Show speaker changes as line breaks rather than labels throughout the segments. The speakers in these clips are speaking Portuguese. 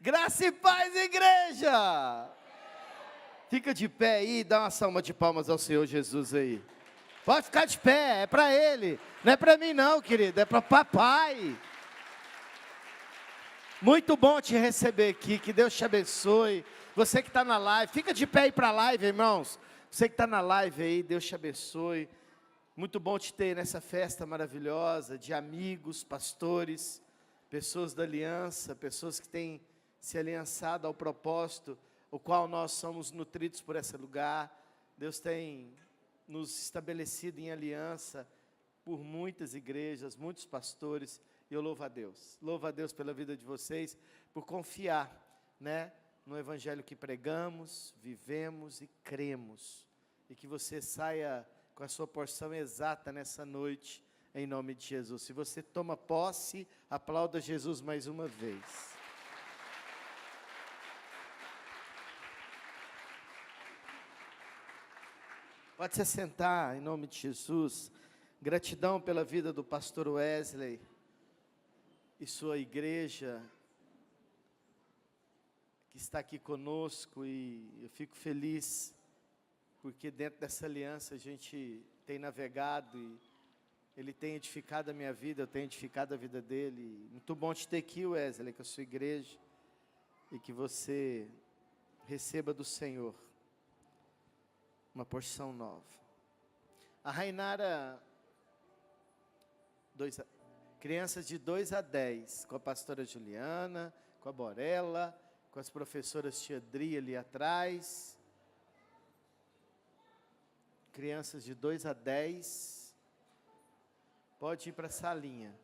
Graça e paz, igreja! Fica de pé aí, dá uma salva de palmas ao Senhor Jesus aí. Pode ficar de pé, é para Ele. Não é para mim não, querido, é para papai. Muito bom te receber aqui, que Deus te abençoe. Você que está na live, fica de pé aí para a live, irmãos. Você que está na live aí, Deus te abençoe. Muito bom te ter nessa festa maravilhosa de amigos, pastores, pessoas da aliança, pessoas que têm se aliançado ao propósito, o qual nós somos nutridos por esse lugar. Deus tem nos estabelecido em aliança por muitas igrejas, muitos pastores, e eu louvo a Deus pela vida de vocês, por confiar, no evangelho que pregamos, vivemos e cremos, e que você saia com a sua porção exata nessa noite, em nome de Jesus. Se você toma posse, aplauda Jesus mais uma vez. Pode se sentar, em nome de Jesus. Gratidão pela vida do pastor Wesley e sua igreja, que está aqui conosco, e eu fico feliz, porque dentro dessa aliança a gente tem navegado, e ele tem edificado a minha vida, eu tenho edificado a vida dele. Muito bom te ter aqui, Wesley, com a sua igreja, e que você receba do Senhor uma porção nova. A Rainara, crianças de 2 a 10, com a pastora Juliana, com a Borella, com as professoras Tia Dri ali atrás. Crianças de 2 a 10, pode ir para a salinha.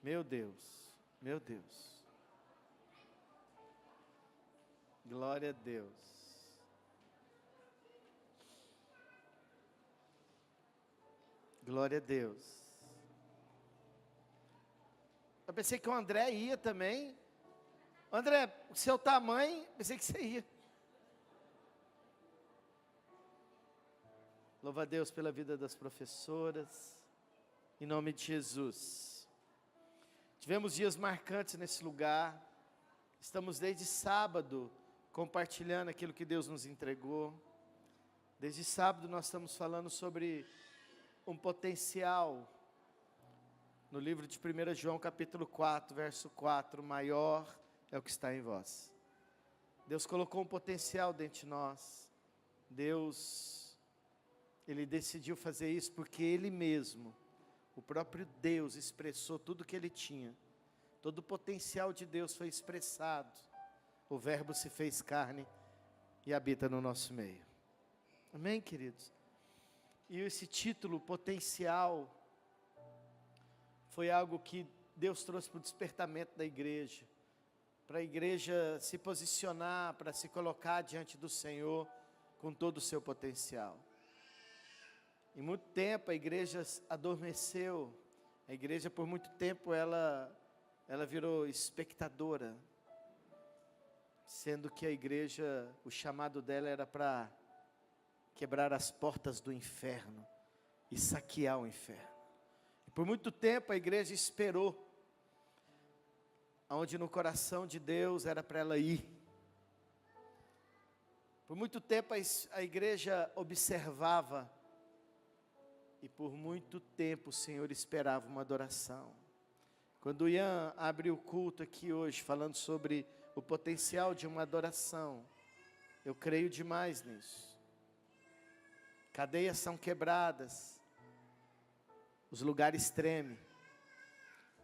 Meu Deus, meu Deus. Glória a Deus. Glória a Deus. Eu pensei que o André ia também. André, o seu tamanho, pensei que você ia. Louva a Deus pela vida das professoras, em nome de Jesus. Tivemos dias marcantes nesse lugar. Estamos desde sábado compartilhando aquilo que Deus nos entregou. Desde sábado nós estamos falando sobre um potencial, no livro de 1 João capítulo 4, verso 4, maior é o que está em vós. Deus colocou um potencial dentro de nós. Deus, Ele decidiu fazer isso porque Ele mesmo, o próprio Deus, expressou tudo que Ele tinha. Todo o potencial de Deus foi expressado. O Verbo se fez carne e habita no nosso meio. Amém, queridos? E esse título, potencial, foi algo que Deus trouxe para o despertamento da igreja. Para a igreja se posicionar, para se colocar diante do Senhor com todo o seu potencial. Em muito tempo a igreja adormeceu. A igreja por muito tempo ela virou espectadora. Sendo que a igreja, o chamado dela era para quebrar as portas do inferno e saquear o inferno. E por muito tempo a igreja esperou, aonde no coração de Deus era para ela ir. Por muito tempo a igreja observava, e por muito tempo o Senhor esperava uma adoração. Quando o Ian abriu o culto aqui hoje, falando sobre o potencial de uma adoração, eu creio demais nisso. Cadeias são quebradas, os lugares tremem,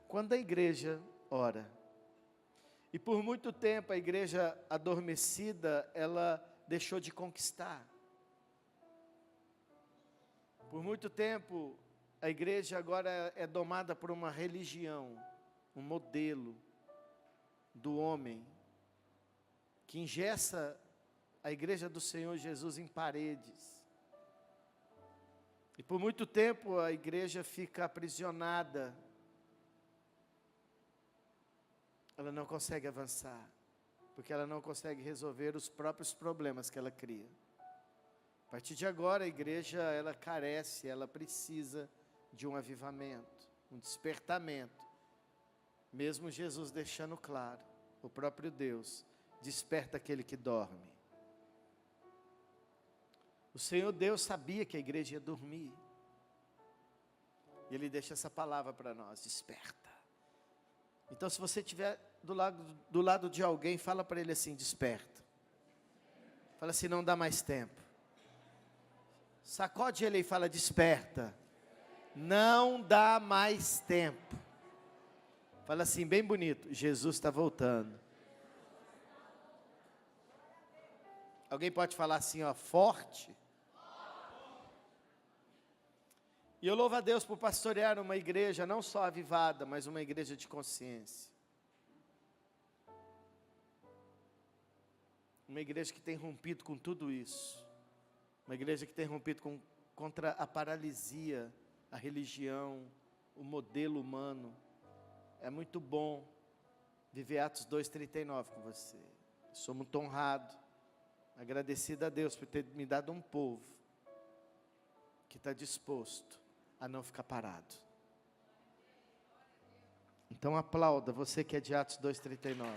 quando a igreja ora. E por muito tempo a igreja adormecida, ela deixou de conquistar. Por muito tempo a igreja agora é domada por uma religião, um modelo do homem, que engessa a igreja do Senhor Jesus em paredes. E por muito tempo a igreja fica aprisionada. Ela não consegue avançar, porque ela não consegue resolver os próprios problemas que ela cria. A partir de agora a igreja, ela carece, ela precisa de um avivamento, um despertamento. Mesmo Jesus deixando claro, o próprio Deus, desperta aquele que dorme. O Senhor Deus sabia que a igreja ia dormir. E Ele deixa essa palavra para nós, desperta. Então, se você estiver do lado de alguém, fala para ele assim, desperta. Fala assim, não dá mais tempo. Sacode ele e fala, desperta. Não dá mais tempo. Fala assim, bem bonito, Jesus está voltando. Alguém pode falar assim, ó, forte. E eu louvo a Deus por pastorear uma igreja, não só avivada, mas uma igreja de consciência. Uma igreja que tem rompido com tudo isso. Uma igreja que tem rompido contra a paralisia, a religião, o modelo humano. É muito bom viver Atos 2:39 com você. Sou muito honrado, agradecido a Deus por ter me dado um povo que está disposto a não ficar parado. Então aplauda você que é de Atos 2:39.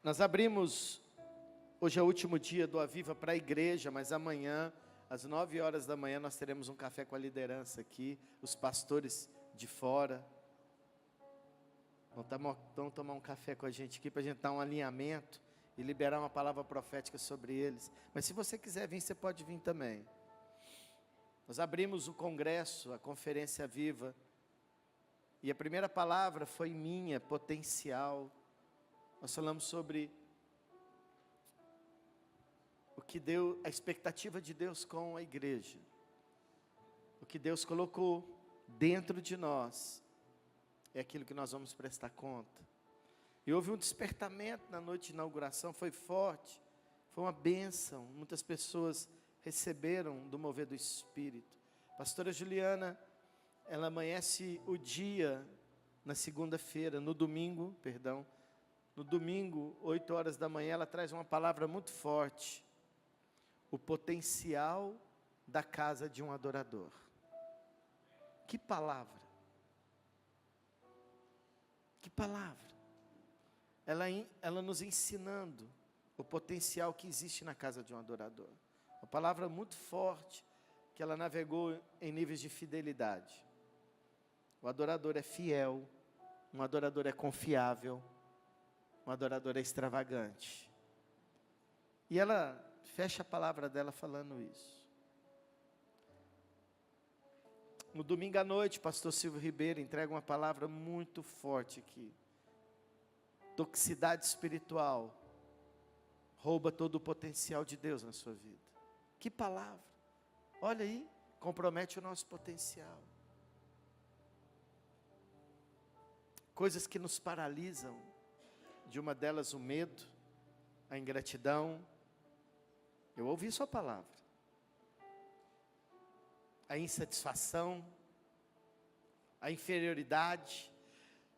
Nós abrimos, hoje é o último dia do Aviva para a igreja, mas amanhã, às 9 horas da manhã, nós teremos um café com a liderança aqui, os pastores de fora. Vão tomar um café com a gente aqui, para a gente dar um alinhamento e liberar uma palavra profética sobre eles. Mas se você quiser vir, você pode vir também. Nós abrimos o congresso, a conferência viva, e a primeira palavra foi minha, potencial. Nós falamos sobre o que deu, a expectativa de Deus com a igreja. O que Deus colocou dentro de nós, é aquilo que nós vamos prestar conta. E houve um despertamento na noite de inauguração, foi forte, foi uma bênção, muitas pessoas receberam do mover do Espírito. Pastora Juliana, ela amanhece o dia na segunda-feira, no domingo, 8 horas da manhã, ela traz uma palavra muito forte, o potencial da casa de um adorador. Que palavra! Que palavra! Ela nos ensinando o potencial que existe na casa de um adorador. Uma palavra muito forte, que ela navegou em níveis de fidelidade. O adorador é fiel, um adorador é confiável, um adorador é extravagante. E ela fecha a palavra dela falando isso. No domingo à noite, pastor Silvio Ribeiro entrega uma palavra muito forte aqui. Toxicidade espiritual rouba todo o potencial de Deus na sua vida. Que palavra! Olha aí, compromete o nosso potencial. Coisas que nos paralisam, de uma delas o medo, a ingratidão. Eu ouvi sua palavra. A insatisfação, a inferioridade,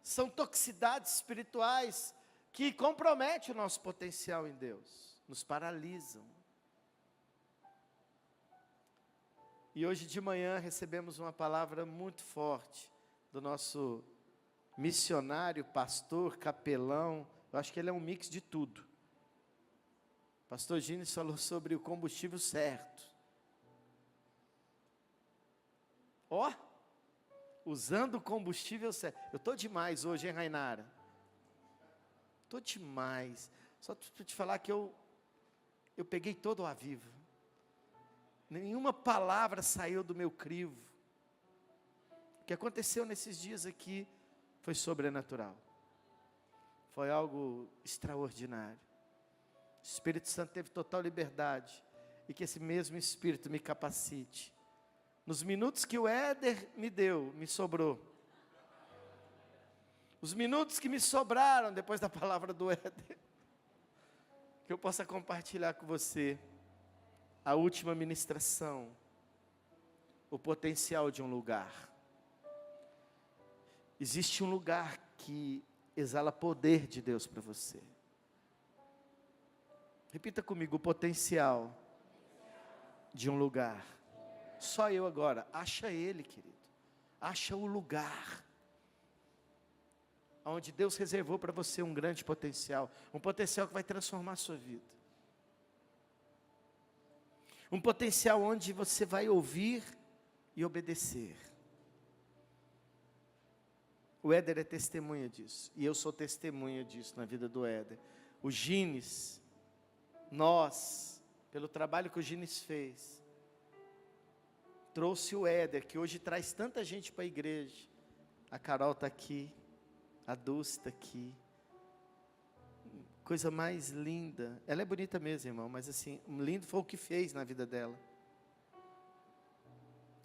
são toxicidades espirituais que comprometem o nosso potencial em Deus, nos paralisam. E hoje de manhã recebemos uma palavra muito forte do nosso missionário, pastor, capelão. Eu acho que ele é um mix de tudo. Pastor Gines falou sobre o combustível certo. Ó, usando o combustível certo. Eu estou demais hoje, hein, Rainara? Estou demais. Só para te falar que eu peguei todo o Aviva. Nenhuma palavra saiu do meu crivo. O que aconteceu nesses dias aqui foi sobrenatural. Foi algo extraordinário. O Espírito Santo teve total liberdade. E que esse mesmo Espírito me capacite. Nos minutos que o Éder me deu, me sobrou. Os minutos que me sobraram depois da palavra do Éder, que eu possa compartilhar com você a última ministração, o potencial de um lugar. Existe um lugar que exala poder de Deus para você. Repita comigo, o potencial de um lugar. Só eu agora, acha ele, querido. Acha o lugar onde Deus reservou para você um grande potencial. Um potencial que vai transformar a sua vida. Um potencial onde você vai ouvir e obedecer. O Éder é testemunha disso. E eu sou testemunha disso na vida do Éder. O Gines, nós, pelo trabalho que o Gines fez, trouxe o Éder, que hoje traz tanta gente para a igreja. A Carol está aqui, a Dulce está aqui. Coisa mais linda. Ela é bonita mesmo, irmão, mas assim, lindo foi o que fez na vida dela.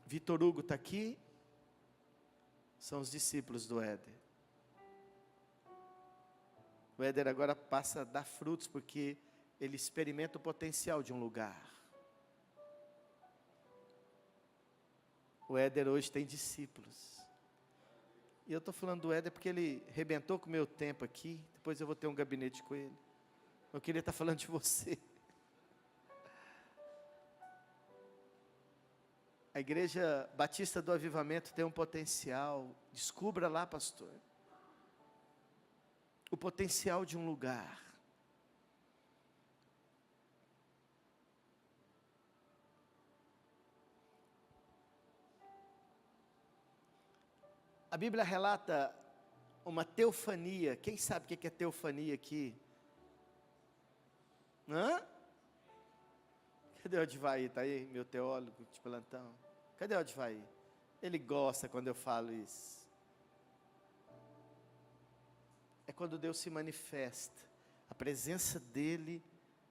Vitor Hugo está aqui. São os discípulos do Éder. O Éder agora passa a dar frutos, porque ele experimenta o potencial de um lugar. O Éder hoje tem discípulos. E eu estou falando do Éder porque ele arrebentou com o meu tempo aqui. Depois eu vou ter um gabinete com ele. Eu queria estar falando de você. A Igreja Batista do Avivamento tem um potencial. Descubra lá, pastor. O potencial de um lugar. A Bíblia relata uma teofania. Quem sabe o que é teofania aqui? Hã? Cadê o Odivaí? Está aí, meu teólogo de plantão? Cadê o Odivaí? Ele gosta quando eu falo isso. É quando Deus se manifesta. A presença dEle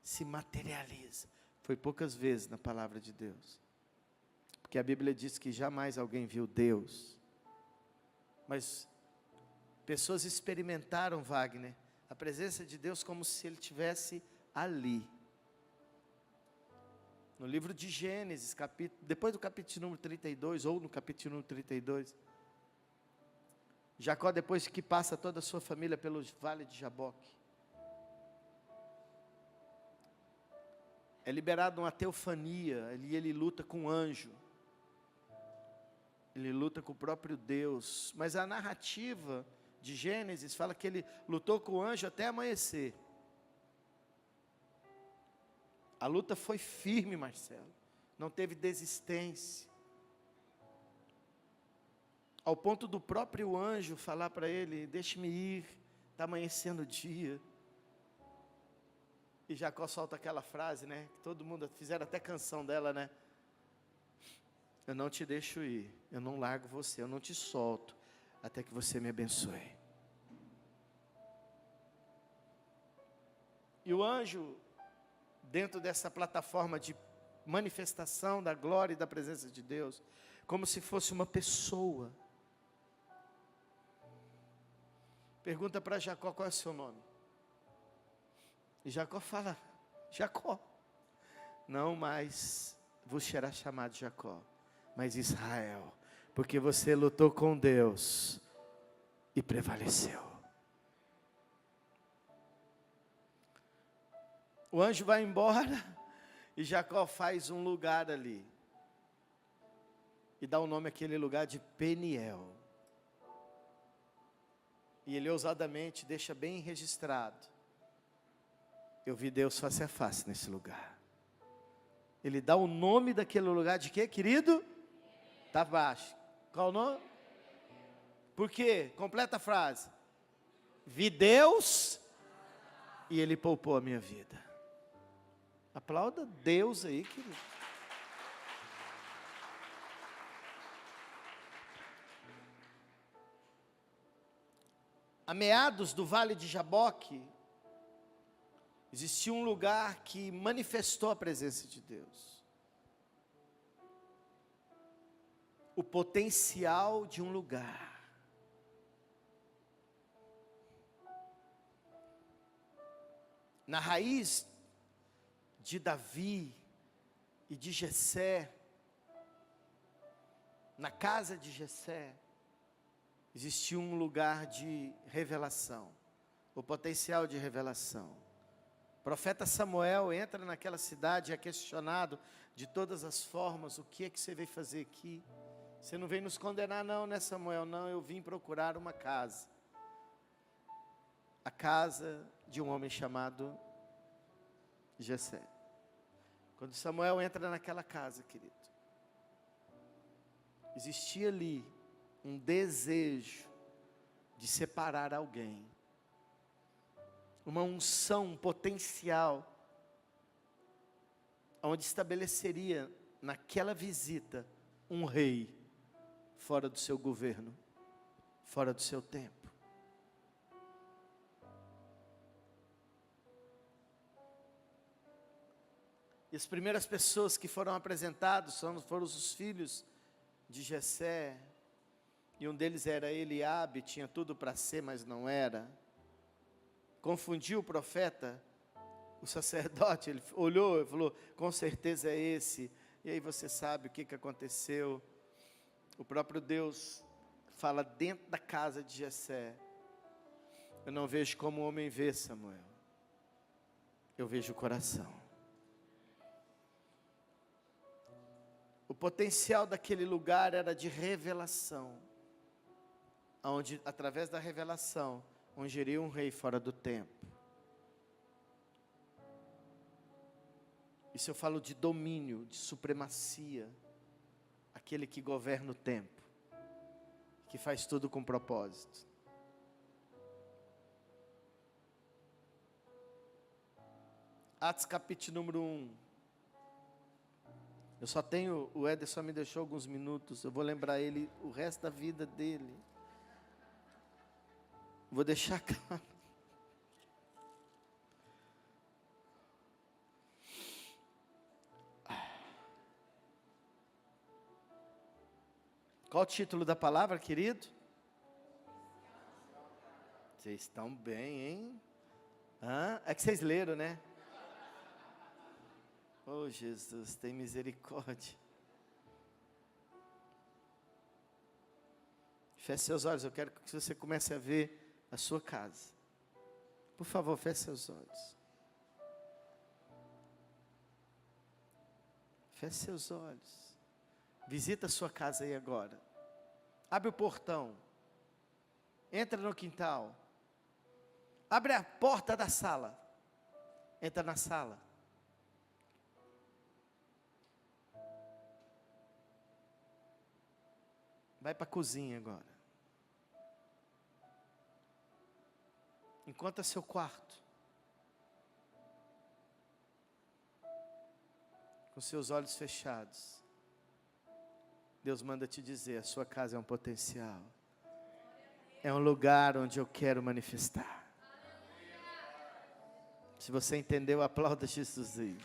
se materializa. Foi poucas vezes na palavra de Deus. Porque a Bíblia diz que jamais alguém viu Deus. Mas pessoas experimentaram, Wagner, a presença de Deus como se Ele estivesse ali. No livro de Gênesis, depois do capítulo número 32, ou no capítulo número 32, Jacó, depois que passa toda a sua família pelo vale de Jaboque, é liberado uma teofania, ele luta com um anjo, ele luta com o próprio Deus, mas a narrativa de Gênesis fala que ele lutou com o anjo até amanhecer. A luta foi firme, Marcelo, não teve desistência, ao ponto do próprio anjo falar para ele: deixe-me ir, está amanhecendo o dia. E Jacó solta aquela frase, né, que todo mundo, fizeram até canção dela, né, eu não te deixo ir, eu não largo você, eu não te solto, até que você me abençoe. E o anjo, dentro dessa plataforma de manifestação da glória e da presença de Deus, como se fosse uma pessoa, pergunta para Jacó: qual é o seu nome? E Jacó fala: Jacó. Não mais vos será chamado Jacó, mas Israel, porque você lutou com Deus e prevaleceu. O anjo vai embora e Jacó faz um lugar ali e dá o nome àquele lugar de Peniel. E ele ousadamente deixa bem registrado: eu vi Deus face a face nesse lugar. Ele dá o nome daquele lugar de quê, querido? Está abaixo. Qual o nome? Por quê? Completa a frase. Vi Deus e Ele poupou a minha vida. Aplauda Deus aí, querido. A meados do Vale de Jaboque, existia um lugar que manifestou a presença de Deus. O potencial de um lugar. Na raiz de Davi e de Jessé, na casa de Jessé, existia um lugar de revelação, o potencial de revelação. O profeta Samuel entra naquela cidade, é questionado de todas as formas: o que é que você veio fazer aqui? Você não veio nos condenar não, né, Samuel? Não, eu vim procurar uma casa. A casa de um homem chamado Jessé. Quando Samuel entra naquela casa, querido, existia ali um desejo de separar alguém. Uma unção, um potencial, onde estabeleceria naquela visita um rei fora do seu governo, fora do seu tempo. E as primeiras pessoas que foram apresentados foram os filhos de Jessé, e um deles era Eliabe, tinha tudo para ser, mas não era. Confundiu o profeta, o sacerdote, ele olhou e falou, com certeza é esse. E aí você sabe o que aconteceu. O próprio Deus fala dentro da casa de Jessé: eu não vejo como o homem vê, Samuel, eu vejo o coração. O potencial daquele lugar era de revelação, onde através da revelação ungiria um rei fora do tempo. Isso eu falo de domínio, de supremacia, aquele que governa o tempo, que faz tudo com propósito. Atos capítulo número 1. Eu só tenho, o Éder só me deixou alguns minutos, eu vou lembrar ele o resto da vida dele. Vou deixar claro. Qual o título da palavra, querido? Vocês estão bem, hein? É que vocês leram, né? Oh, Jesus, tem misericórdia. Feche seus olhos, eu quero que você comece a ver a sua casa. Por favor, feche seus olhos. Feche seus olhos. Visita a sua casa aí agora. Abre o portão. Entra no quintal. Abre a porta da sala. Entra na sala. Vai para a cozinha agora. Encontra seu quarto. Com seus olhos fechados. Deus manda te dizer, a sua casa é um potencial. É um lugar onde eu quero manifestar. Se você entendeu, aplauda Jesus aí.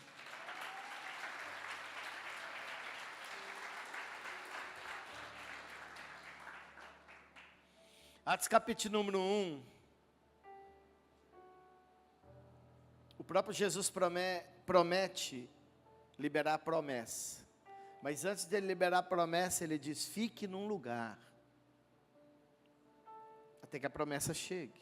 Atos capítulo número 1. O próprio Jesus promete liberar a promessa. Mas antes de ele liberar a promessa, ele diz, fique num lugar. Até que a promessa chegue.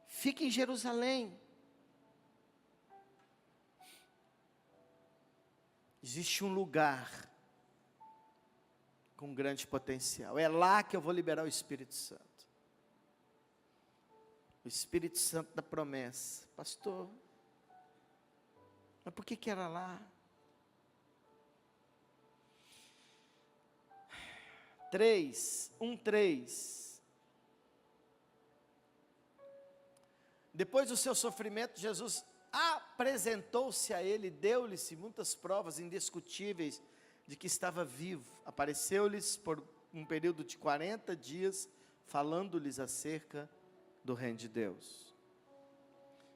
Fique em Jerusalém. Existe um lugar com grande potencial. É lá que eu vou liberar o Espírito Santo. O Espírito Santo da promessa. Pastor, mas por que era lá? 3:1-3. Depois do seu sofrimento, Jesus apresentou-se a ele, deu-lhes muitas provas indiscutíveis de que estava vivo. Apareceu-lhes por um período de 40 dias, falando-lhes acerca do reino de Deus.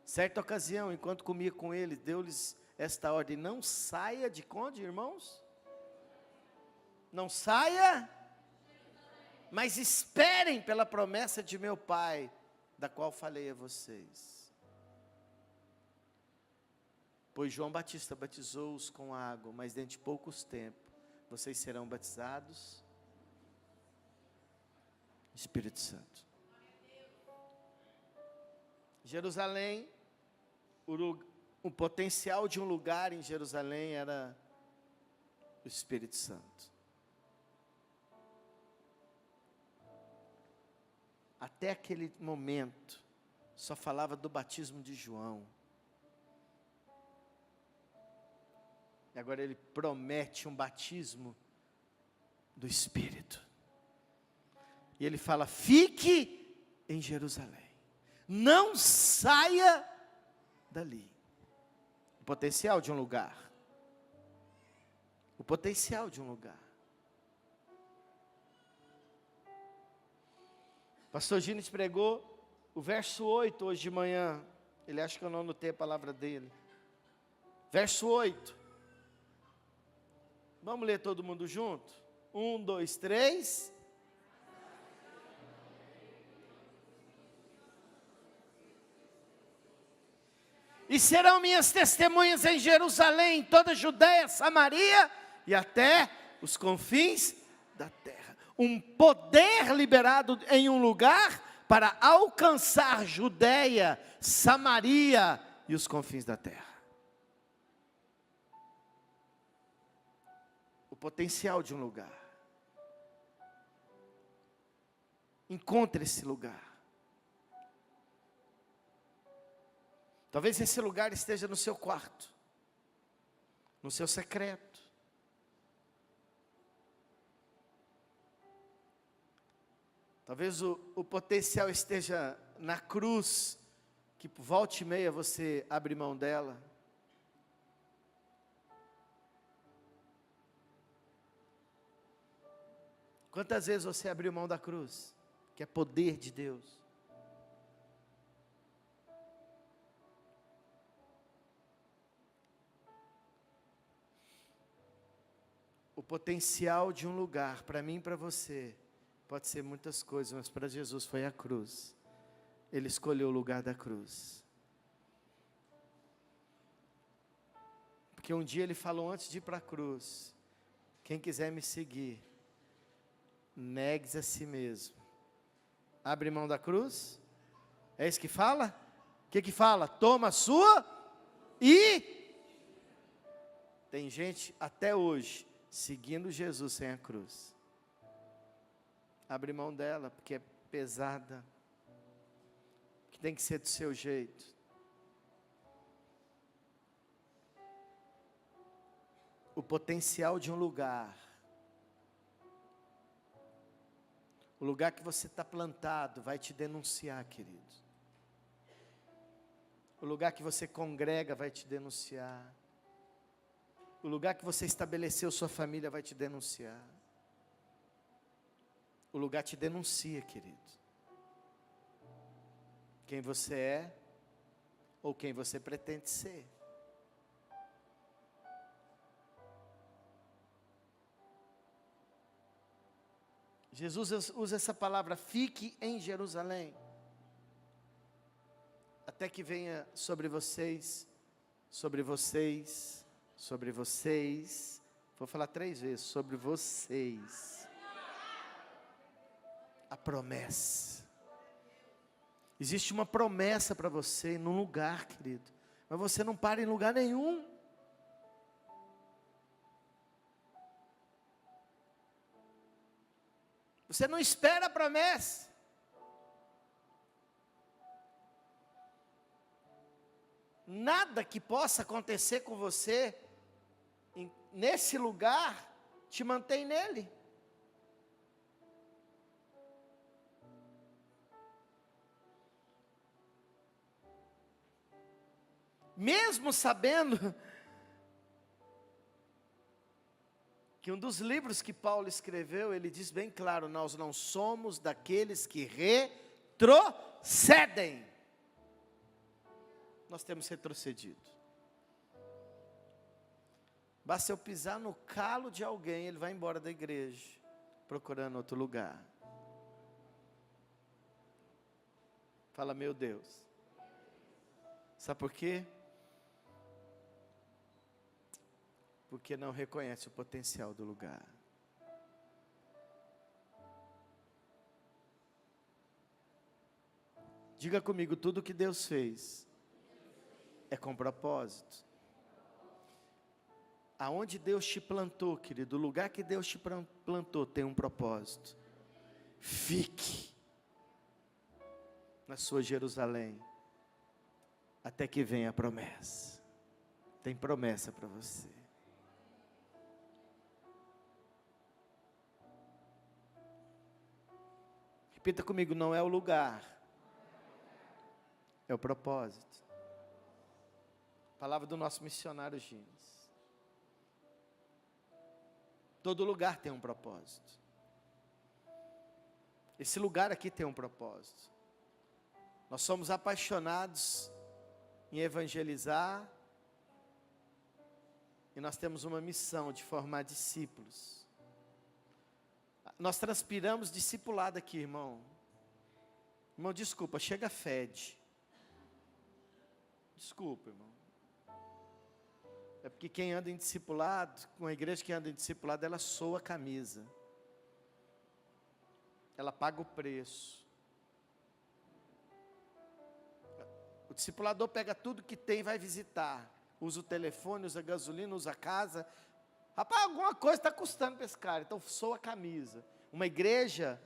Certa ocasião, enquanto comia com eles, deu-lhes esta ordem: não saia de onde, irmãos? Não saia, mas esperem pela promessa de meu Pai, da qual falei a vocês. Pois João Batista batizou-os com água, mas dentro de poucos tempos, vocês serão batizados Espírito Santo. Jerusalém, o potencial de um lugar em Jerusalém era o Espírito Santo. Até aquele momento, só falava do batismo de João. E agora ele promete um batismo do Espírito. E ele fala: fique em Jerusalém, não saia dali. O potencial de um lugar. O potencial de um lugar. Pastor Gines pregou o verso 8 hoje de manhã. Ele acha que eu não anotei a palavra dele. Verso 8. Vamos ler todo mundo junto? 1, 2, 3. E serão minhas testemunhas em Jerusalém, em toda a Judéia, Samaria e até os confins da terra. Um poder liberado em um lugar para alcançar Judéia, Samaria e os confins da terra. O potencial de um lugar. Encontre esse lugar. Talvez esse lugar esteja no seu quarto, no seu secreto. Talvez o potencial esteja na cruz, que por volta e meia você abre mão dela. Quantas vezes você abriu mão da cruz, que é poder de Deus? O potencial de um lugar, para mim e para você, pode ser muitas coisas, mas para Jesus foi a cruz. Ele escolheu o lugar da cruz. Porque um dia ele falou antes de ir para a cruz: quem quiser me seguir, negue-se a si mesmo. Abre mão da cruz? É isso que fala? O que fala? Toma a sua e... Tem gente até hoje seguindo Jesus sem a cruz. Abre mão dela, porque é pesada, que tem que ser do seu jeito. O potencial de um lugar, o lugar que você está plantado, vai te denunciar, querido. O lugar que você congrega vai te denunciar. O lugar que você estabeleceu sua família vai te denunciar. O lugar te denuncia, querido. Quem você é ou quem você pretende ser. Jesus usa essa palavra: fique em Jerusalém, até que venha sobre vocês, sobre vocês, sobre vocês. Vou falar 3 vezes: sobre vocês. A promessa. Existe uma promessa para você num lugar, querido, mas você não para em lugar nenhum. Você não espera a promessa. Nada que possa acontecer com você nesse lugar te mantém nele. Mesmo sabendo que um dos livros que Paulo escreveu, ele diz bem claro: nós não somos daqueles que retrocedem. Nós temos retrocedido. Basta eu pisar no calo de alguém, ele vai embora da igreja, procurando outro lugar. Fala: meu Deus. Sabe por quê? Porque não reconhece o potencial do lugar. Diga comigo: tudo que Deus fez é com propósito. Aonde Deus te plantou, querido, o lugar que Deus te plantou tem um propósito. Fique na sua Jerusalém, até que venha a promessa. Tem promessa para você. Repita comigo, não é o lugar, é o propósito. Palavra do nosso missionário Gines. Todo lugar tem um propósito. Esse lugar aqui tem um propósito. Nós somos apaixonados em evangelizar e nós temos uma missão de formar discípulos. Nós transpiramos discipulado aqui, irmão. Irmão, desculpa, chega fede. Desculpa, irmão. É porque quem anda em discipulado, com a igreja que anda em discipulado, ela soa a camisa. Ela paga o preço. O discipulador pega tudo que tem e vai visitar. Usa o telefone, usa a gasolina, usa a casa. Rapaz, alguma coisa está custando para esse cara. Então soa a camisa. Uma igreja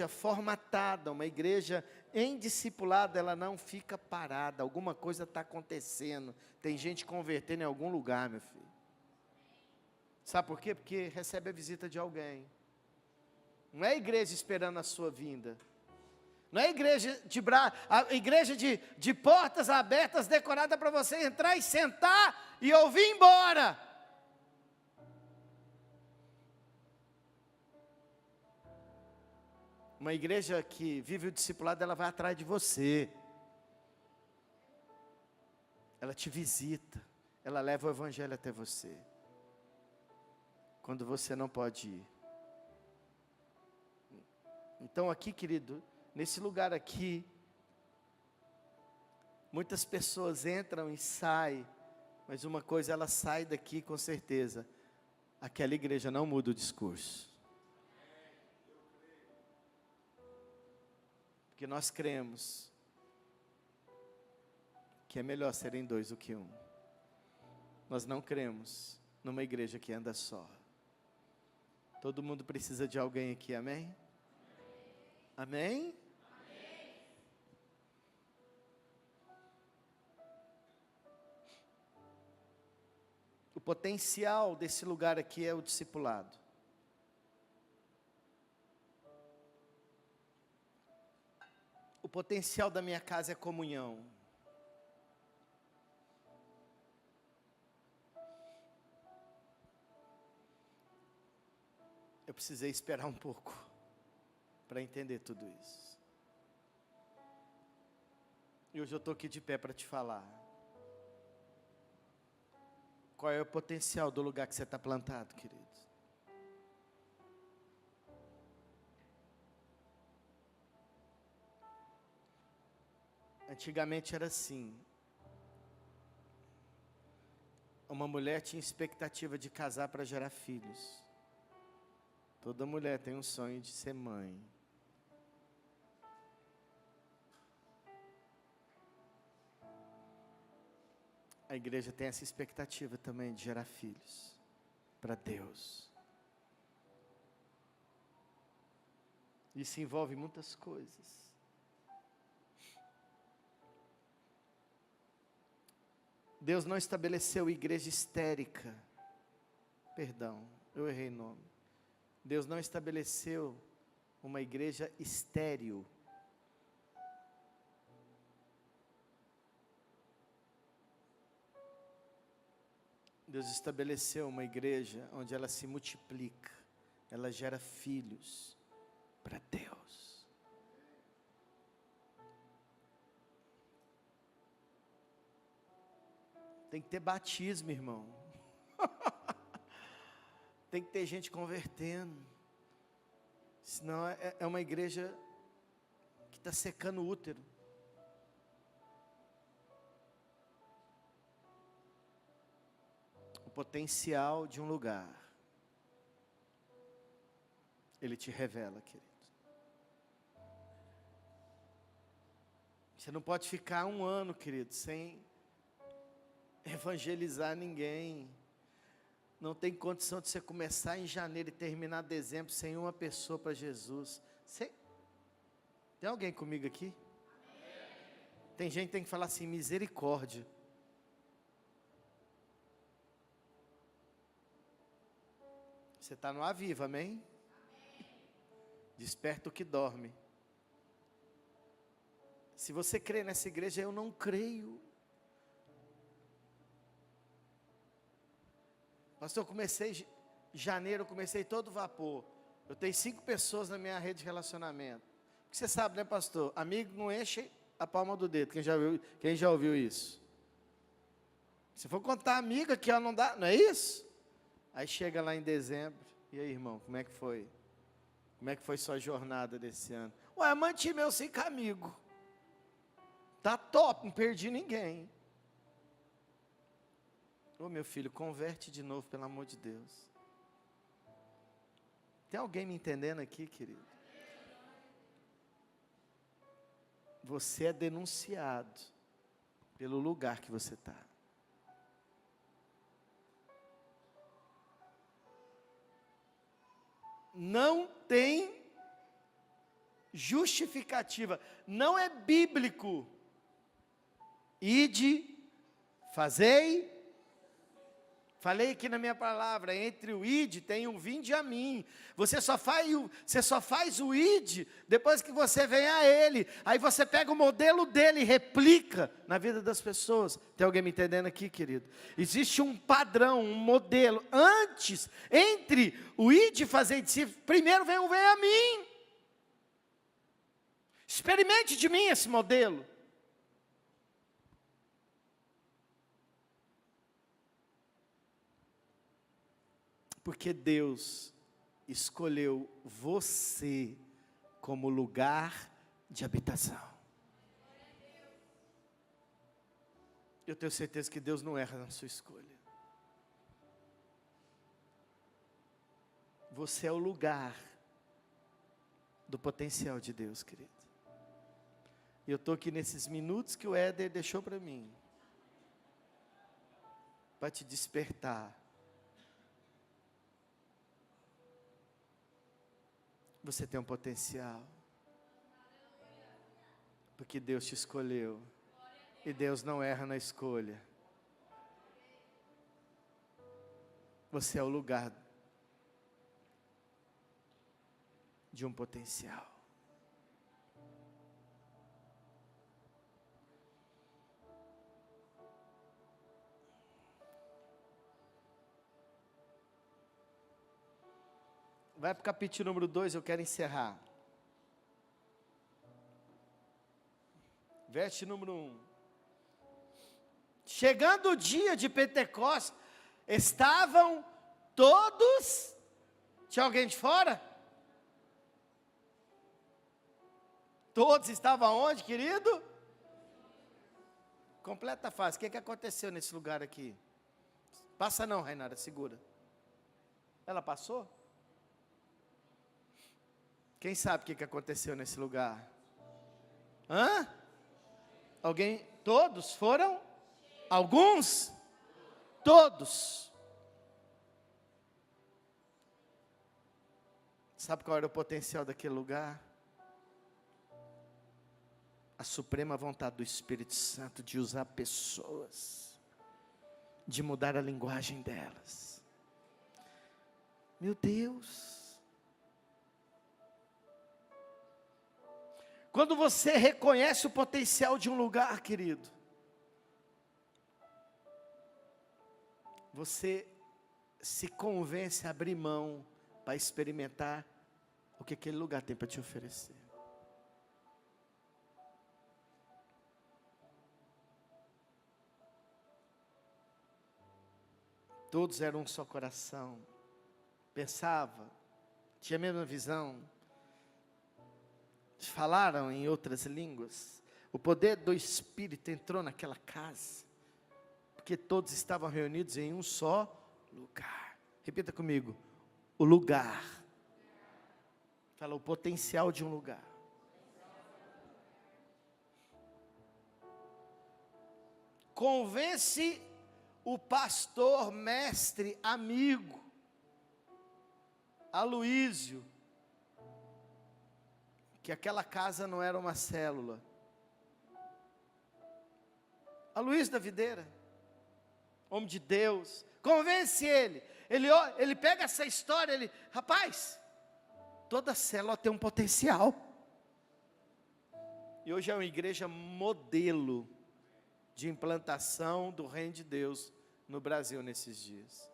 formatada, uma igreja em discipulado, ela não fica parada. Alguma coisa está acontecendo. Tem gente convertendo em algum lugar, meu filho. Sabe por quê? Porque recebe a visita de alguém. Não é a igreja esperando a sua vinda. Não é a igreja de portas abertas, decorada para você entrar e sentar e ouvir ir embora. Uma igreja que vive o discipulado, ela vai atrás de você. Ela te visita. Ela leva o evangelho até você. Quando você não pode ir. Então aqui, querido, nesse lugar aqui, muitas pessoas entram e saem, mas uma coisa, ela sai daqui com certeza. Aquela igreja não muda o discurso. Porque nós cremos que é melhor serem dois do que um. Nós não cremos numa igreja que anda só. Todo mundo precisa de alguém aqui, amém? Amém? Amém? O potencial desse lugar aqui é o discipulado. O potencial da minha casa é comunhão. Eu precisei esperar um pouco para entender tudo isso. E hoje eu estou aqui de pé para te falar. Qual é o potencial do lugar que você está plantado, querido? Antigamente era assim. Uma mulher tinha expectativa de casar para gerar filhos. Toda mulher tem um sonho de ser mãe. A igreja tem essa expectativa também de gerar filhos para Deus. Isso envolve muitas coisas. Deus não estabeleceu igreja histérica. Perdão, eu errei o nome. Deus não estabeleceu uma igreja estéril. Deus estabeleceu uma igreja onde ela se multiplica, ela gera filhos para Deus. Tem que ter batismo, irmão. Tem que ter gente convertendo. Senão é uma igreja que está secando o útero. O potencial de um lugar, ele te revela, querido. Você não pode ficar um ano, querido, sem evangelizar ninguém. Não tem condição de você começar em janeiro e terminar dezembro sem uma pessoa para Jesus. Tem alguém comigo aqui? Tem gente que tem que falar assim, misericórdia. Você está no aviva, amém? Desperta o que dorme. Se você crê nessa igreja, eu não creio. Pastor, eu comecei janeiro, eu comecei todo vapor. Eu tenho 5 pessoas na minha rede de relacionamento. Porque você sabe, né, pastor? Amigo não enche a palma do dedo. Quem já ouviu isso? Se for contar amiga que ela não dá, não é isso? Aí chega lá em dezembro. E aí, irmão, como é que foi? Como é que foi sua jornada desse ano? Ué, mantive meu 5 amigos. Tá top, não perdi ninguém. Ô meu filho, converte de novo, pelo amor de Deus. Tem alguém me entendendo aqui, querido? Você é denunciado pelo lugar que você está. Não tem justificativa, não é bíblico. Ide, fazei. Falei aqui na minha palavra, entre o id tem um vinde a mim. Você só faz o id depois que você vem a ele. Aí você pega o modelo dele e replica na vida das pessoas. Tem alguém me entendendo aqui, querido? Existe um padrão, um modelo. Antes, entre o id e fazer discípulos, primeiro vem a mim. Experimente de mim esse modelo. Porque Deus escolheu você como lugar de habitação. Eu tenho certeza que Deus não erra na sua escolha. Você é o lugar do potencial de Deus, querido. E eu estou aqui nesses minutos que o Éder deixou para mim, para te despertar. Você tem um potencial, porque Deus te escolheu, e Deus não erra na escolha. Você é o lugar de um potencial. Vai para o capítulo número 2, eu quero encerrar. Verso número 1. Chegando o dia de Pentecostes, estavam todos... Tinha alguém de fora? Todos estavam onde, querido? Completa a fase. O que aconteceu nesse lugar aqui? Passa não, Rainara, segura. Ela passou? Quem sabe o que aconteceu nesse lugar? Hã? Alguém? Todos foram? Alguns? Todos. Sabe qual era o potencial daquele lugar? A suprema vontade do Espírito Santo de usar pessoas, de mudar a linguagem delas. Meu Deus. Quando você reconhece o potencial de um lugar, querido, você se convence a abrir mão para experimentar o que aquele lugar tem para te oferecer. Todos eram um só coração, pensava, tinha a mesma visão, falaram em outras línguas. O poder do Espírito entrou naquela casa, porque todos estavam reunidos em um só lugar. Repita comigo, o lugar. Fala, o potencial de um lugar. Convence o pastor, mestre, amigo, Aloísio, que aquela casa não era uma célula. Aloísio da Videira, homem de Deus, convence ele. Ele pega essa história, rapaz, toda célula tem um potencial. E hoje é uma igreja modelo de implantação do reino de Deus no Brasil nesses dias.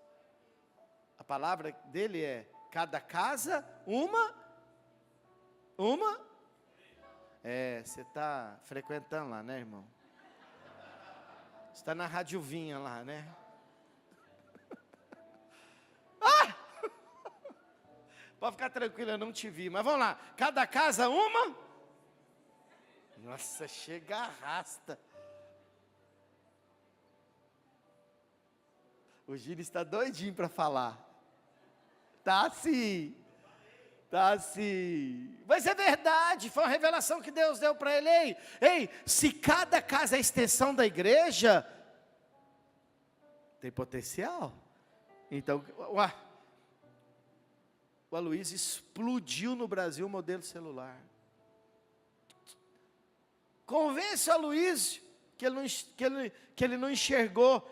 A palavra dele é: cada casa, uma. Você está frequentando lá, né, irmão? Você está na Rádio Vinha lá, né? Pode ficar tranquilo, eu não te vi. Mas vamos lá. Cada casa, uma. Nossa, chega, arrasta. O Gino está doidinho para falar. Tá sim. Mas é verdade, foi uma revelação que Deus deu para ele. Ei, se cada casa é a extensão da igreja, tem potencial. Então, o Aloísio explodiu no Brasil o modelo celular. Convence o Aloísio que ele não enxergou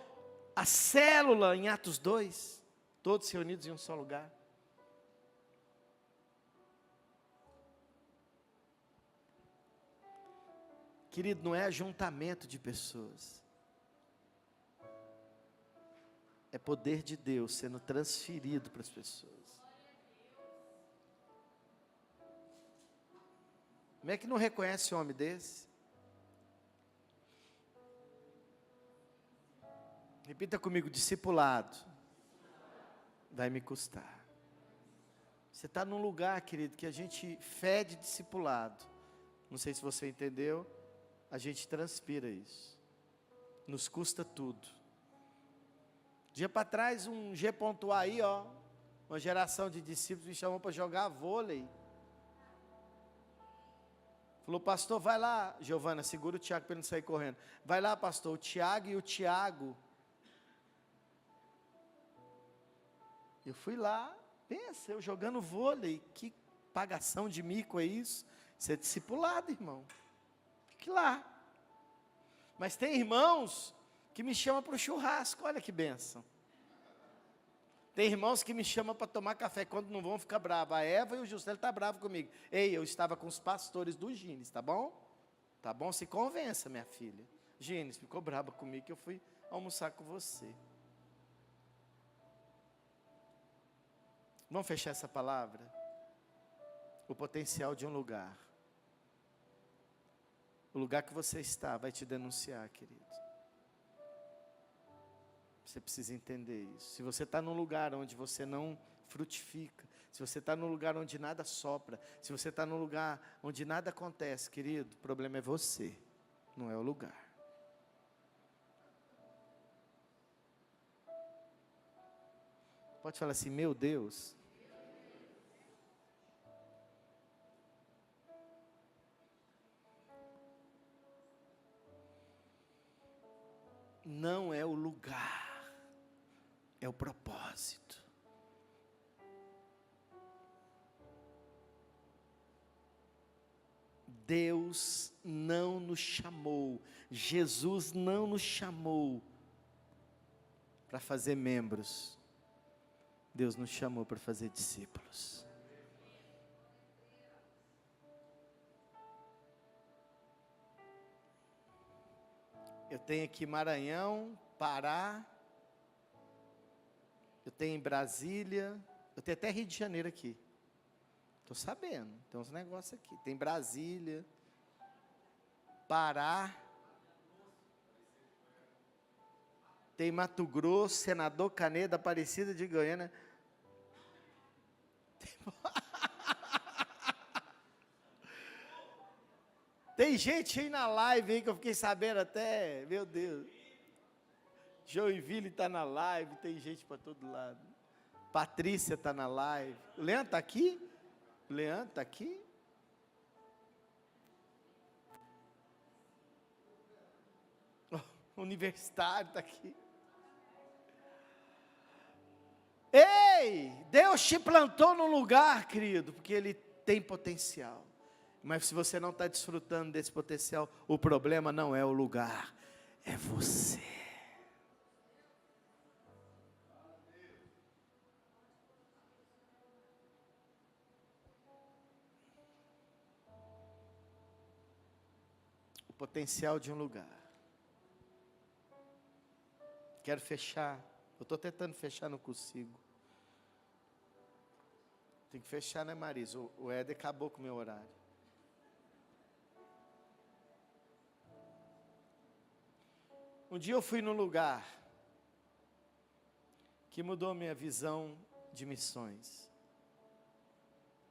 a célula em Atos 2, todos reunidos em um só lugar. Querido, não é ajuntamento de pessoas. É poder de Deus sendo transferido para as pessoas. Como é que não reconhece um homem desse? Repita comigo: discipulado vai me custar. Você está num lugar, querido, que a gente fede discipulado. Não sei se você entendeu. A gente transpira isso. Nos custa tudo. Dia para trás, um G.A aí, uma geração de discípulos me chamou para jogar vôlei. Falou: pastor, vai lá, Giovana, segura o Tiago para ele não sair correndo. Vai lá, pastor, o Tiago e o Tiago. Eu fui lá, pensa, eu jogando vôlei, que pagação de mico é isso? Isso é discipulado, irmão. Fique lá. Mas tem irmãos que me chamam para o churrasco, olha que bênção. Tem irmãos que me chamam para tomar café, quando não vão ficar bravos. A Eva e o Juscelio estão bravos comigo. Ei, eu estava com os pastores do Gines, tá bom? Tá bom? Se convença, minha filha. Gines ficou brava comigo que eu fui almoçar com você. Vamos fechar essa palavra? O potencial de um lugar. O lugar que você está vai te denunciar, querido. Você precisa entender isso. Se você está num lugar onde você não frutifica, se você está num lugar onde nada sopra, se você está num lugar onde nada acontece, querido, o problema é você, não é o lugar. Pode falar assim: meu Deus. Não é o lugar, é o propósito. Deus não nos chamou, Jesus não nos chamou para fazer membros. Deus nos chamou para fazer discípulos. Eu tenho aqui Maranhão, Pará, eu tenho em Brasília, eu tenho até Rio de Janeiro aqui. Estou sabendo, tem uns negócios aqui. Tem Brasília, Pará, tem Mato Grosso, Senador Canedo, Aparecida de Goiânia. Tem gente aí na live aí que eu fiquei sabendo até, meu Deus. Joinville está na live, tem gente para todo lado. Patrícia está na live. O Leandro está aqui? O Leandro está aqui? O universitário está aqui. Ei, Deus te plantou num lugar, querido, porque Ele tem potencial. Mas se você não está desfrutando desse potencial, o problema não é o lugar, é você. O potencial de um lugar. Quero fechar. Eu estou tentando fechar, não consigo. Tem que fechar, né, Marisa? O Éder acabou com o meu horário. Um dia eu fui num lugar que mudou minha visão de missões.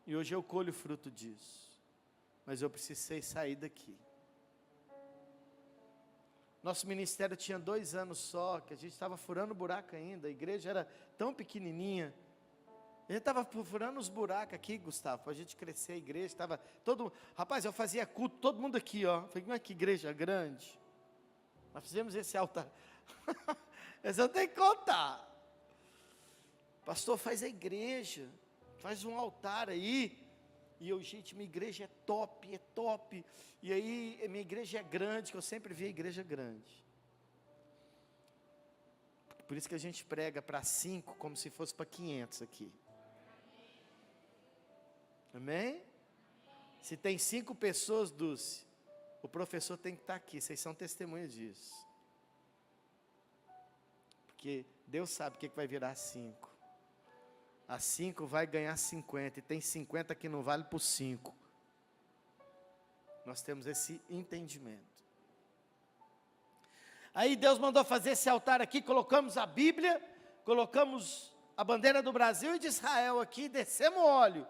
E hoje eu colho fruto disso. Mas eu precisei sair daqui. Nosso ministério tinha 2 anos só, que a gente estava furando buraco ainda. A igreja era tão pequenininha. A gente estava furando os buracos aqui, Gustavo, para a gente crescer a igreja. Estava todo, rapaz, eu fazia culto, todo mundo aqui, ó. Falei, como é que igreja grande? Nós fizemos esse altar. Mas eu tenho que contar. Pastor, faz a igreja, faz um altar aí. E eu, gente, minha igreja é top, é top. E aí, minha igreja é grande, que eu sempre vi a igreja grande. Por isso que a gente prega para 5, como se fosse para 500 aqui. Amém? Se tem 5 pessoas, Dulce, o professor tem que estar aqui, vocês são testemunhas disso. Porque Deus sabe o que vai virar 5. A 5 vai ganhar 50, e tem 50 que não vale por 5. Nós temos esse entendimento. Aí Deus mandou fazer esse altar aqui, colocamos a Bíblia, colocamos a bandeira do Brasil e de Israel aqui, descemos o óleo.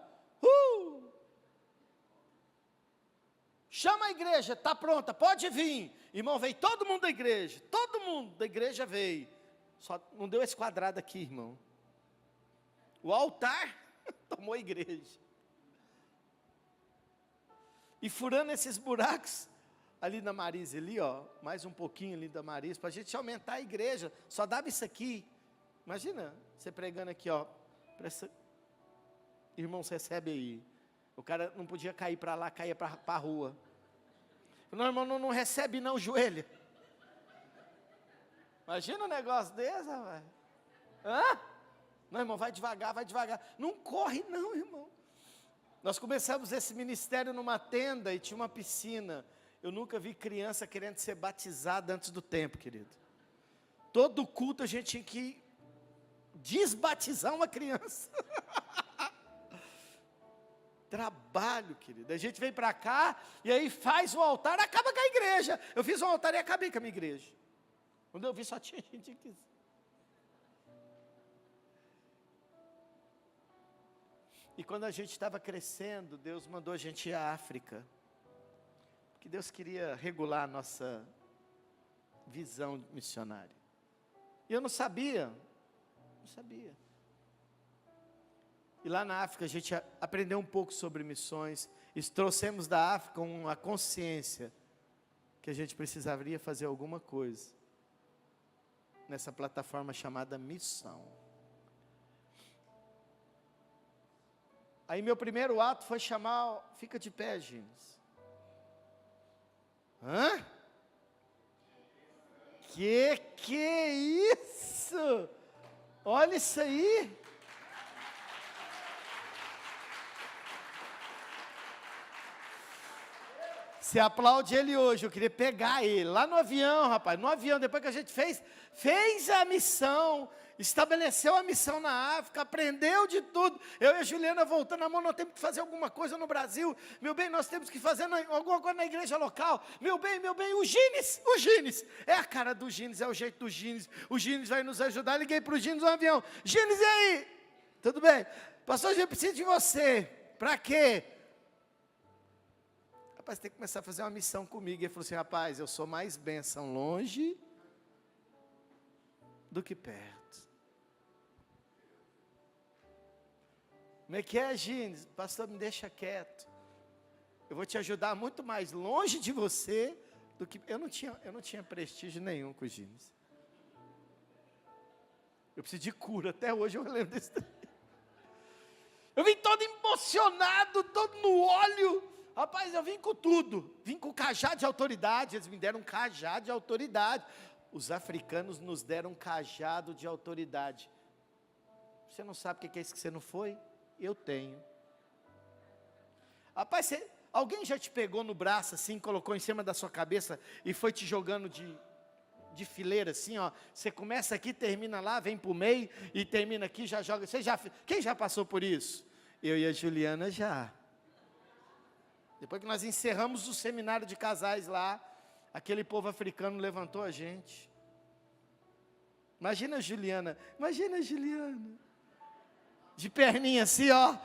Chama a igreja, está pronta, pode vir. Irmão, veio todo mundo da igreja, todo mundo da igreja veio. Só não deu esse quadrado aqui, irmão. O altar tomou a igreja. E furando esses buracos, ali na Marisa, ali ó, mais um pouquinho ali da Marisa, para a gente aumentar a igreja, só dava isso aqui. Imagina, você pregando aqui ó, irmãos, recebe aí. O cara não podia cair para lá, caía para a rua. Não, irmão, não recebe não, joelho. Imagina um negócio desse, rapaz. Hã? Não, irmão, vai devagar, vai devagar. Não corre não, irmão. Nós começamos esse ministério numa tenda e tinha uma piscina. Eu nunca vi criança querendo ser batizada antes do tempo, querido. Todo culto a gente tinha que desbatizar uma criança. Trabalho, querido. A gente vem para cá e aí faz o altar, acaba com a igreja. Eu fiz um altar e acabei com a minha igreja. Quando eu vi só tinha gente aqui. E quando a gente estava crescendo, Deus mandou a gente ir à África. Porque Deus queria regular a nossa visão missionária. E eu não sabia. E lá na África a gente aprendeu um pouco sobre missões. E trouxemos da África uma consciência que a gente precisaria fazer alguma coisa nessa plataforma chamada missão. Aí meu primeiro ato foi chamar, fica de pé, Gines. Hã? Que é isso? Olha isso aí. Você aplaude ele hoje, eu queria pegar ele, lá no avião, rapaz, no avião, depois que a gente fez a missão, estabeleceu a missão na África, aprendeu de tudo, eu e a Juliana voltando, amor, nós temos que fazer alguma coisa no Brasil, meu bem, nós temos que fazer alguma coisa na igreja local, meu bem, o Gines, é a cara do Gines, é o jeito do Gines, o Gines vai nos ajudar, liguei para o Gines no avião, Gines, e aí? Tudo bem? Pastor, a gente precisa de você, para quê? Rapaz, tem que começar a fazer uma missão comigo. Ele falou assim, rapaz, eu sou mais bênção longe do que perto. Como é que é, Gines? Pastor, me deixa quieto. Eu vou te ajudar muito mais longe de você do que... Eu não tinha prestígio nenhum com o Gines. Eu preciso de cura, até hoje eu lembro desse. Eu vim todo emocionado, todo no óleo. Rapaz, eu vim com tudo. Vim com cajado de autoridade. Eles me deram um cajado de autoridade. Os africanos nos deram um cajado de autoridade. Você não sabe o que é isso que você não foi? Eu tenho. Rapaz, alguém já te pegou no braço assim, colocou em cima da sua cabeça e foi te jogando de fileira assim, ó. Você começa aqui, termina lá, vem para o meio e termina aqui, já joga. Quem já passou por isso? Eu e a Juliana já. Depois que nós encerramos o seminário de casais lá, aquele povo africano levantou a gente. Imagina a Juliana. De perninha assim, ó.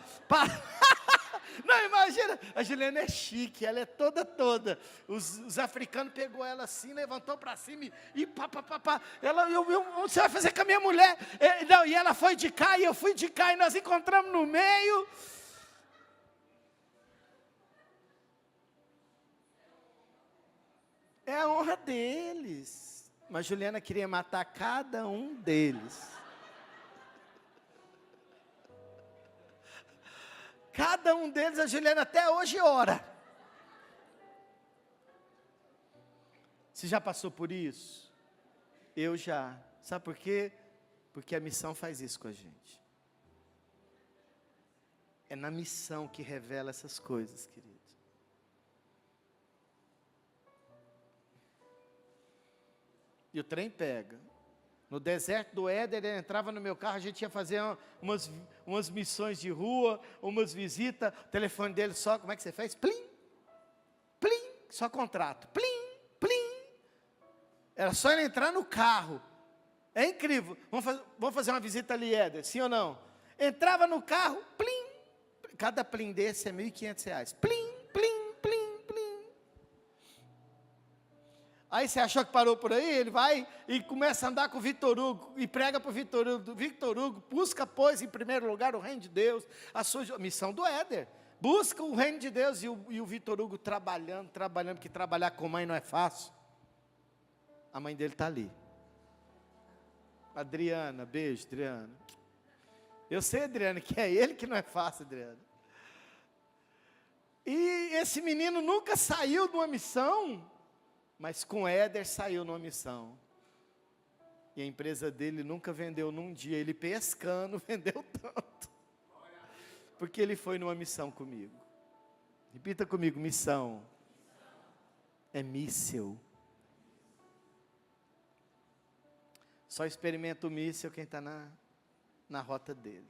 Não, imagina, a Juliana é chique, ela é toda. Os africanos pegou ela assim, levantou para cima e pá. Ela, você vai fazer com a minha mulher? Não, e ela foi de cá e eu fui de cá e nós encontramos no meio. É a honra deles. Mas Juliana queria matar cada um deles. Cada um deles, a Juliana até hoje ora. Você já passou por isso? Eu já. Sabe por quê? Porque a missão faz isso com a gente. É na missão que revela essas coisas, querido. E o trem pega. No deserto do Éder, ele entrava no meu carro, a gente ia fazer umas missões de rua, umas visitas, o telefone dele só, como é que você fez? Plim, plim, só contrato, plim, plim. Era só ele entrar no carro. É incrível. Vamos fazer uma visita ali, Éder, sim ou não? Entrava no carro, plim, cada plim desse é R$ 1.500. Plim. Aí você achou que parou por aí? Ele vai e começa a andar com o Victor Hugo, e prega para o Victor Hugo. Victor Hugo, busca, pois, em primeiro lugar o reino de Deus, a sua missão do Éder. Busca o reino de Deus, e o Victor Hugo trabalhando, porque trabalhar com mãe não é fácil. A mãe dele está ali. Adriana, beijo, Adriana. Eu sei, Adriana, que é ele que não é fácil, Adriana. E esse menino nunca saiu de uma missão, mas com Éder saiu numa missão. E a empresa dele nunca vendeu num dia. Ele pescando, vendeu tanto. Porque ele foi numa missão comigo. Repita comigo, missão. É míssil. Só experimenta o míssil quem está na rota dele.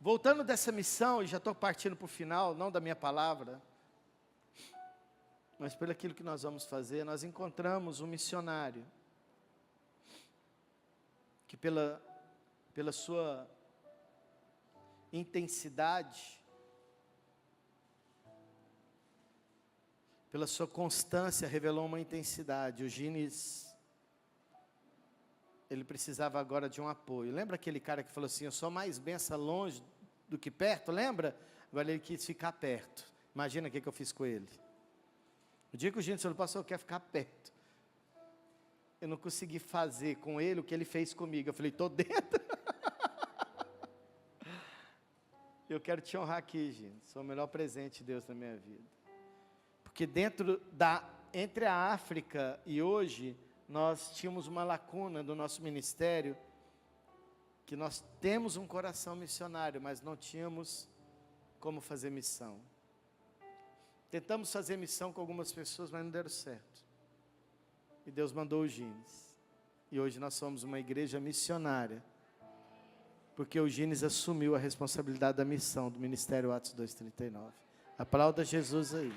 Voltando dessa missão, e já estou partindo para o final, não da minha palavra, mas pelo aquilo que nós vamos fazer, nós encontramos um missionário, que pela sua intensidade, pela sua constância, revelou uma intensidade. O Gines, ele precisava agora de um apoio. Lembra aquele cara que falou assim, eu sou mais benção longe do que perto, lembra? Agora ele quis ficar perto. Imagina o que eu fiz com ele. O dia que o Gines falou, pastor, eu quero ficar perto. Eu não consegui fazer com ele o que ele fez comigo. Eu falei, estou dentro. Eu quero te honrar aqui, Gines. Sou o melhor presente de Deus na minha vida. Porque entre a África e hoje, nós tínhamos uma lacuna do nosso ministério, que nós temos um coração missionário, mas não tínhamos como fazer missão. Tentamos fazer missão com algumas pessoas, mas não deram certo. E Deus mandou o Gines. E hoje nós somos uma igreja missionária, porque o Gines assumiu a responsabilidade da missão do Ministério Atos 2:39. Aplauda Jesus aí.